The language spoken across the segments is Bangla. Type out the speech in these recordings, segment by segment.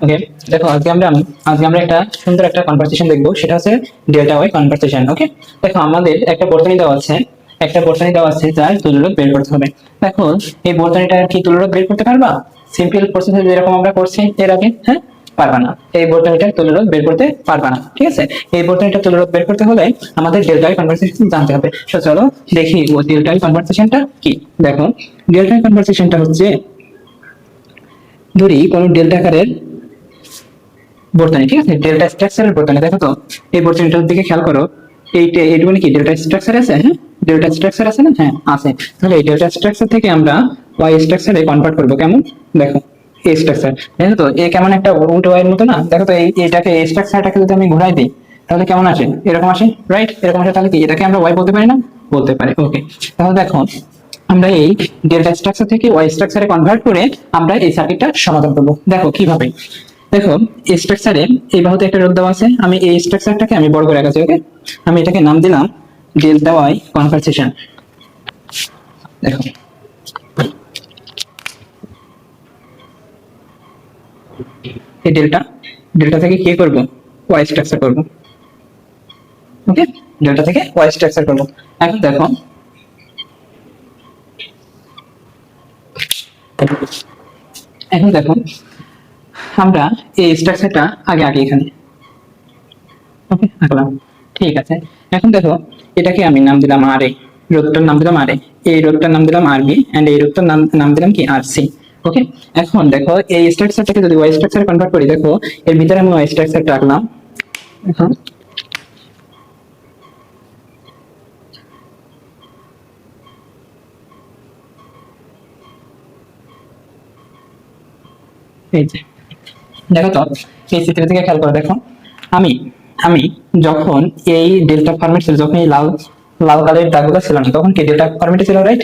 ওকে, দেখো আজকে আমরা একটা সুন্দর একটা কনভারসেশন দেখবো, সেটা হচ্ছে ডেল্টা ওয়াই কনভারসেশন। ওকে, দেখো আমাদের একটা বর্তনী দেওয়া আছে যার তুল্যরোধ বের করতে হবে। দেখো এই বর্তনীটার কি তুল্যরোধ বের করতে পারবা? সিম্পল প্রসেসে যেরকম আমরা করছি এর আগে, হ্যাঁ, পারবা না। এই বর্তনীটার তুল্যরোধ বের করতে পারবা না, ঠিক আছে। এই বর্তনীটার তুল্যরোধ বের করতে হলে আমাদের ডেল্টা ওয়াই কনভারসেশন জানতে হবে। তো চলো দেখি ও ডেল্টা ওয়াই কনভারসেশনটা কি। দেখো ডেল্টা ওয়াই কনভারসেশনটা হচ্ছে, ধরি কোনো ডেল্টা আকারের বর্তনী, ঠিক আছে, ডেল্টা স্ট্রাকচারের বর্তনী। দেখো তো এই বর্তনীটার দিকে খেয়াল করো, এইটা মানে কি ডেল্টা স্ট্রাকচার আছে, হ্যাঁ, ডেল্টা স্ট্রাকচার আছে না, হ্যাঁ আছে। তাহলে এই ডেল্টা স্ট্রাকচার থেকে আমরা ওয়াই স্ট্রাকচারে কনভার্ট করবো। কেমন? দেখো এই স্ট্রাকচার, দেখো তো এ কেমন একটা উল্টো ওয়াইয়ের মতো না? দেখো তো এইটাকে এই স্ট্রাকচারটাকে যদি আমি ঘুরাই দিই তাহলে কেমন আসে? এরকম আসে, রাইট? এরকম আসে। তাহলে কি এটাকে আমরা ওয়াই বলতে পারি না? বলতে পারি। ওকে, তাহলে দেখো আমরা এই ডেল্টা স্ট্রাকচার থেকে ওয়াই স্ট্রাকচারে কনভার্ট করে আমরা এই সার্কিটটা সমাধান করবো। দেখো কিভাবে। দেখো এই স্ট্রাকচারে এই বাহুতে একটা রোধ দেওয়া আছে, আমি এই স্ট্রাকচারটাকে আমি বড় করে রাখছি। ওকে, আমি এটাকে নাম দিলাম ডেল্টা ওয়াই কনভারসেশন। দেখো এই ডেল্টা থেকে কি করব? ওয়াই স্ট্রাকচার করব। ওকে, ডেল্টা থেকে ওয়াই স্ট্রাকচার করব। এখন দেখো আমরা এই স্ট্রাকচারটা আগে এখানে, ওকে, আঁকলাম, ঠিক আছে। এখন দেখো এটাকে আমি নাম দিলাম আর এ, রোধটার নাম দিলাম আর এ, এই রোধটার নাম দিলাম আর বি, এন্ড এই রোধটার নাম দিলাম কি আর সি। ওকে, এখন দেখো এই স্ট্রাকচারটাকে যদি ওয়াই স্ট্রাকচারে কনভার্ট করি, দেখো এর ভিতরে আমি ওয়াই স্ট্রাকচারটা রাখলাম। এখন এই যে দেখো তো এই চিত্র থেকে খেয়াল করো, দেখো আমি আমি যখন এই ডেল্টা ফরম্যাট ছিল, যখন এই লাল লাল কালের দাগগুলো ছিল না, তখন কি ডেল্টা ফরম্যাটে ছিল, রাইট?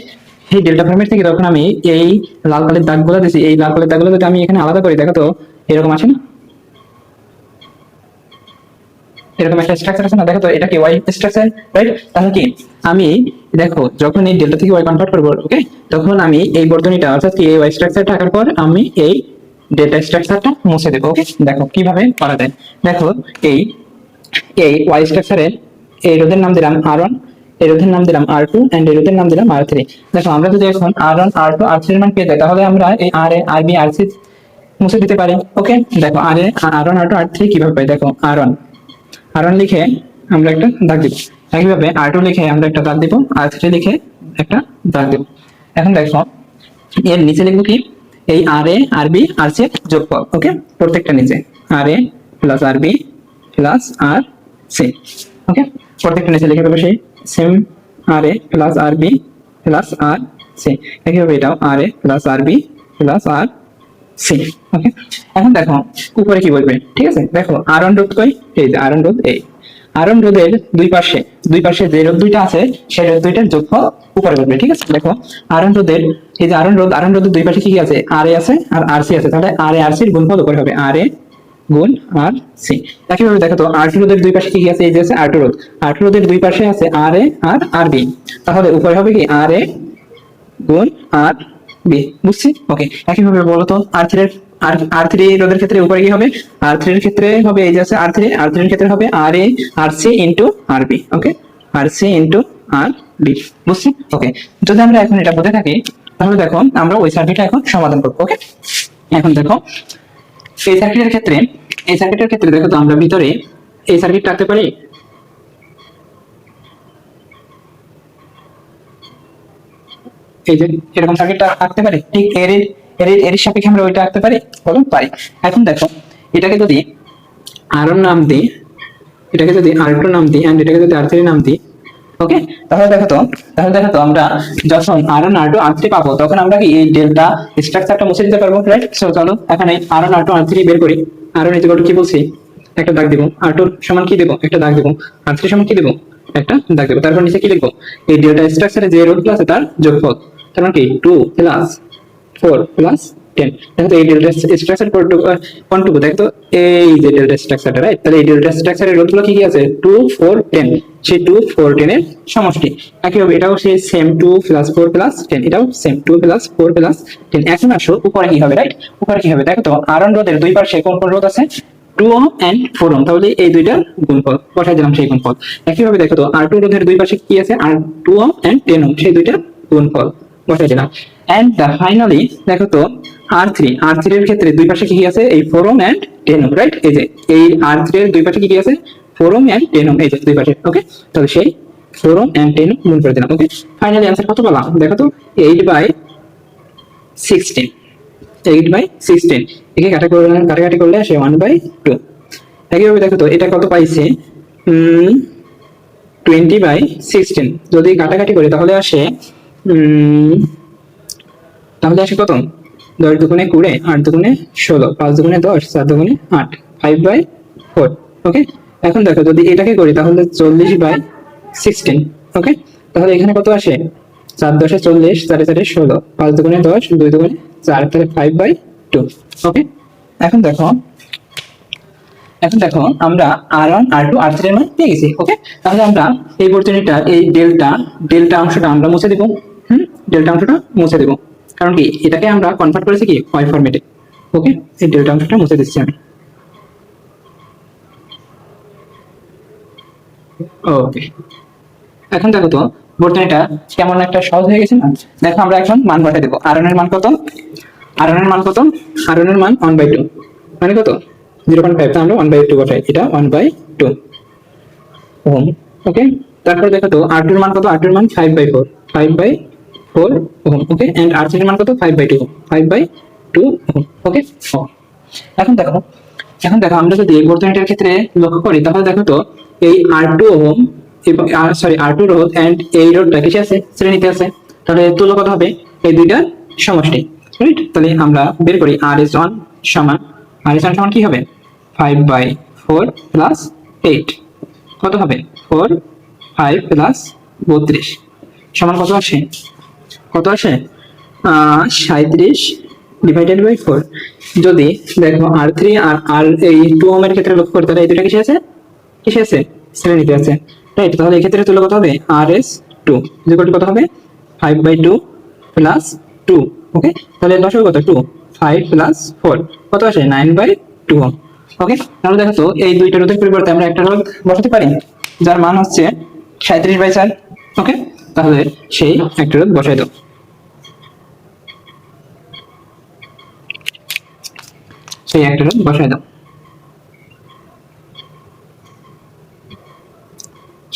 এই ডেল্টা ফরম্যাট থেকে যখন আমি এই লাল কালের দাগগুলো দিয়েছি, এই লাল কালের দাগগুলো যদি আমি এখানে আলাদা করি, দেখো তো এরকম আছে না? এরকম একটা স্ট্রাকচার আছে না? দেখো তো এটা কি ওয়াই স্ট্রাকচার, রাইট? তাহলে কি আমি, দেখো যখন এই ডেল্টা থেকে ওয়াই কনভার্ট করবো, ওকে, তখন আমি এই বর্তনীটা অর্থাৎ কি এই ওয়াই স্ট্রাকচারটা আঁকার পর আমি এই ডেল্টা স্ট্রাকচারটা মুছে দেবো। ওকে, দেখো কিভাবে করা যায়। দেখো এই এই ওয়াই স্ট্রাকচারের এই রোধের নাম দিলাম আর1, এই রোধের নাম দিলাম আর2, এন্ড এই রোধের নাম দিলাম আর3। দেখো আমরা যদি এখন আর1 আর2 আর3 এর মান পেয়ে যাই, তাহলে আমরা এই আর এ আর বি আর সি মুছে দিতে পারি। ওকে, দেখো আর এ আর1 আর2 আর3 কিভাবে পাই। দেখো আর1 লিখে আমরা একটা দাগ দিব, একইভাবে আর2 লিখে আমরা একটা দাগ দিব, আর3 লিখে একটা দাগ দিব। এখন দেখো এর নিচে লিখবো কি, এই আর এ আর বি আর সি যোগফল। ওকে, প্রত্যেকটা নিচে আর এ প্লাস আর বি প্লাস আর সি। ওকে, প্রত্যেকটা নিচে লিখে দেবো সেই সেম আর এ প্লাস আর বি প্লাস আর সি। একইভাবে এটাও আর এ প্লাস আর বি প্লাস আর সি। ওকে, এখন দেখো উপরে কি বলবে, ঠিক আছে। দেখো আর1 রোধ কই, এই যে আর1 রোধ, এই আর1 রোধের দুই পাশে যে রোধ দুইটা আছে সেই রোধ দুইটার যোগফল উপরে বলবে, ঠিক আছে। দেখো আর1 রোধের এই যে আর1 রোধের দুই পাশে কি আছে, আর এ আছে আর আর সি আছে, তাহলে আর এ আর সি এর গুণফল উপরে হবে আর এ গুণ আর সি। একইভাবে দেখো তো আর2 রোধের দুই পাশে কি আছে, এই যে আছে আর2 রোধের দুই পাশে আছে আর এ আর আর বি, তাহলে উপরে হবে কি আর এ গুণ আর বি। বুঝছি? ওকে, একইভাবে বলো তো আর3 রোধের ক্ষেত্রে উপরে কি হবে, আর3 এর ক্ষেত্রে হবে এই যে আছে আর3 এর ক্ষেত্রে হবে আর এ আর সি ইনটু আর বি। ওকে, আর সি ইনটু আর বি। বুঝছি? ওকে, যদি আমরা এখন এটা বুঝে থাকি তাহলে দেখো আমরা ওই সার্কিটটা এখন সমাধান করবো। ওকে, এখন দেখো এই সার্কিটের ক্ষেত্রে দেখো তো আমরা ভিতরে এই সার্কিট রাখতে পারি, এই যে এরকম সার্কিটটা আঁকতে পারি, ঠিক এর সাপেক্ষে আমরা ওইটা আঁকতে পারি, বলুন পারি। এখন দেখো এটাকে যদি আর1 নাম দিই, এটাকে যদি আর2 নাম দিই, এন্ড এটাকে যদি আর3 নাম দিই, ওকে, তাহলে দেখো তো আমরা যখন আর1 আর2 আর3 পাবো, তখন আমরা কি এই ডেল্টা স্ট্রাকচারটা মুছে দিতে পারবো, রাইট? সো চলো এখন এই আর1 আর2 আর3 বের করি। আর1 ইকুয়াল টু কি বলছি, একটা দাগ দিব, আর2 সমান কি দেব, একটা দাগ দেব, আর3 সমান কি দেব, একটা দাগ দেব। তারপর নিচে কি লিখবো, এই ডেল্টা স্ট্রাকচারে যে রোধগুলো আছে তার যোগফল, তার মানে কি 2 প্লাস 4 প্লাস 10। দেখো তো এই ডেল্টা স্ট্রাকচার কোনটুকু, দেখো তো এই যে ডেল্টা স্ট্রাকচারটা, রাইট? তাহলে এই ডেল্টা স্ট্রাকচারের রোধগুলো কি কি আছে, 2 4 10। সেই 2 4 10 এর সমষ্টি। একইভাবে এটাও সেই সেম 2 প্লাস 4 প্লাস 10, এটাও সেম 2 প্লাস 4 প্লাস 10। এখন আসো উপরে কি হবে, রাইট? উপরে কি হবে দেখো তো, R1 রোধের দুই পাশে কোন কোন রোধ আছে? 2 ওহম এন্ড 4 ওহম, তাহলে এই দুইটার গুণফল বসাই দিলাম সেই গুণফল। একইভাবে দেখো তো R2 রোধের দুই পাশে কি আছে? R2 ওহম এন্ড 10 ওহম, সেই দুইটার গুণফল বসাই দিলাম। এন্ড ফাইনালি দেখো তো R3 এর ক্ষেত্রে দুই পাশে কি আছে? এই 4 ওহম এন্ড 10 ওহম, রাইট? এই যে এই R3 এর দুই পাশে কি আছে? 4 ওহম এন্ড 10 ওহম, এই যে দুই পাশে। ওকে, তাহলে সেই 4 ওহম এন্ড 10 ওহম গুণ করে দিলাম। ওকে, ফাইনালি आंसर কত পেলাম দেখো তো, 8/16। 8/16 একে কাটাকাটি করলে আসে 1/2। একইভাবে দেখো তো এটা কত পাইছে? 20/16। যদি কাটাকাটি করি তাহলে আসে কত? 10 দুগুণে 20, 8 দুগুণে 16, 5 দুগুণে 10, 4 দুগুণে 8, 5/4। ওকে, এখন দেখো যদি এটাকে করি তাহলে 40/16। ওকে, তাহলে এখানে কত আসে? 4 10 40, 4 4 16, 5 দুগুণে 10, 2 দুগুণে 4, তাহলে 5/2। ওকে, এখন দেখো আমরা R1 R2 R3 এর মান পেয়ে গেছি। ওকে, তাহলে আমরা এই বর্তনীটা এই ডেল্টা অংশটা আমরা মুছে দেব। ডেল্টা অংশটা মুছে দেব, কারণ কি এটাকে আমরা কনভার্ট করেছি কি ওয়াই ফরম্যাটে। ওকে, এই ডেল্টা অংশটা মুছে দিচ্ছি আমি। ওকে, এখন দেখো তো বর্তনীটা কেমন একটা সহজ হয়ে গেছে না? দেখো আমরা এখন মান বসাই দেব। R1 এর মান কত? R1 এর মান 1/2, মানে কত? 0.5। তো আমরা 1/2 বসাই, এটা 1/2 ওহম। ওকে, তারপর দেখো তো R2 এর মান কত? R2 এর মান 5/4 ওহম। ওকে, এন্ড R3 এর মান কত? 5/2 ওহম। ওকে, এখন দেখো আমরা যদি এই বর্তনীটার ক্ষেত্রে লক্ষ্য করি তাহলে দেখো তো এই R2 ওহম এবং R2 রোধ এন্ড এই রোধটা কিসে আছে? শ্রেণীতে আছে। তাহলে তুল্য কত হবে? এই দুইটার সমষ্টি, রাইট? তাহলে আমরা বের করি RS1 সমান কি হবে? 5/4 প্লাস 8 কত হবে? 4 5 প্লাস 32 সমান কত আসে? 37/4। যদি দেখো R3 আর এই 2 ওহম এর ক্ষেত্রে লক্ষ্য করি তাহলে এই দুটো কিসে আছে? শ্রেণীতে আছে, রাইট? তাহলে এই ক্ষেত্রে তুল্য কত হবে? RS2 কত হবে? 5/2 প্লাস 2। ওকে, তাহলে দশক কত? 2 5 প্লাস 4 কত আসে? 9/2। ওকে, তাহলে দেখো তো এই দুইটা রোধের পরিবর্তে আমরা একটা রোধ বসাতে পারি যার মান হচ্ছে 37/4। ওকে, তাহলে সেই একটা রোধ বসাই দাও। সেই একটা রোধ বসাই দাও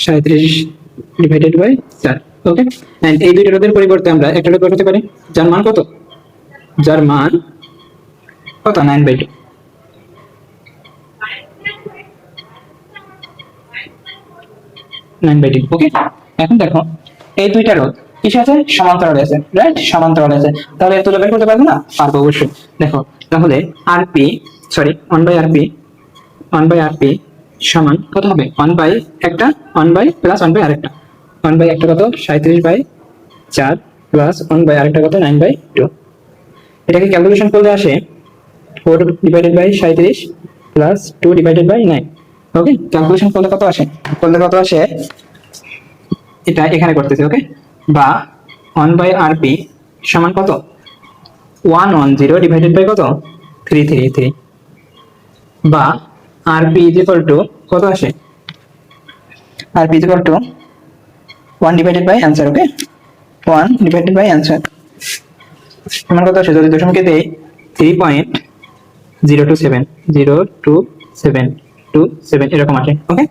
37/4। ওকে, এন্ড এই দুইটা রোধের পরিবর্তে আমরা একটা রোধ বসাতে পারি যার মান কত? 9/2। ওকে, এখন দেখো এই দুইটা রোধ কিসে আছে? সমান্তরালে আছে, রাইট? সমান্তরালে আছে, তাহলে তুলনা বের করতে পারবো না? পারবো অবশ্যই। দেখো তাহলে আরপি 1/rp সমান কত হবে? 1 একটা 1 প্লাস 1 আরেকটা 1 একটা কত? 37/4 প্লাস 1 আরেকটা কত? 9/2। এটাকে ক্যালকুলেশন করলে আসে 4/37 প্লাস 2/9। ওকে, ক্যালকুলেশন করলে কত আসে? এটা এখানে করতেছি। ওকে, বা 1/rp সমান কত? 110 ডিভাইডেড বাই কত? 333, বা rp ইজ ইকুয়াল টু কত আসে? rp is equal to 1 divided by answer. Okay, 1 divided by answer সমান কত আসে? যদি দশমিকে দেই 3.027 এরকম আসে। ওকে,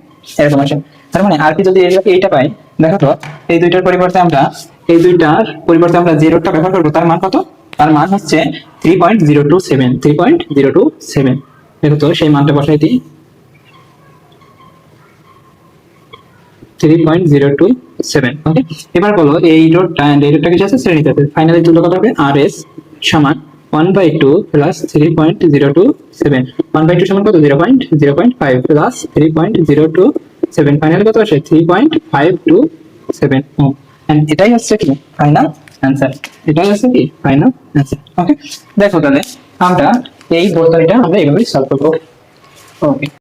এরকম আসে। তার মানে rp যদি এইটা পাই, দেখো তো এই দুইটার পরিবর্তে আমরা যেটা ব্যবহার করব তার মান কত? তার মান হচ্ছে 3.027। দেখো তো সেই মানটা বসাই দিই 3.027। ওকে, এবার বলো এই রোডটা এন্ড এই রোডটা কিছু আছে? শ্রেণীতে আছে। ফাইনালি তুল্য কত হবে? RS সমান 1/2 প্লাস 3.027। 1/2 সমান কত? 0.05 প্লাস 3.027। ফাইনালি কত আসে? 3.527 ওহম। এন্ড এটাই হচ্ছে কি ফাইনাল অ্যানসার। ওকে, দেখো তাহলে আমরা এই বর্তনীটা আমরা এইভাবে সলভ করব। ওকে।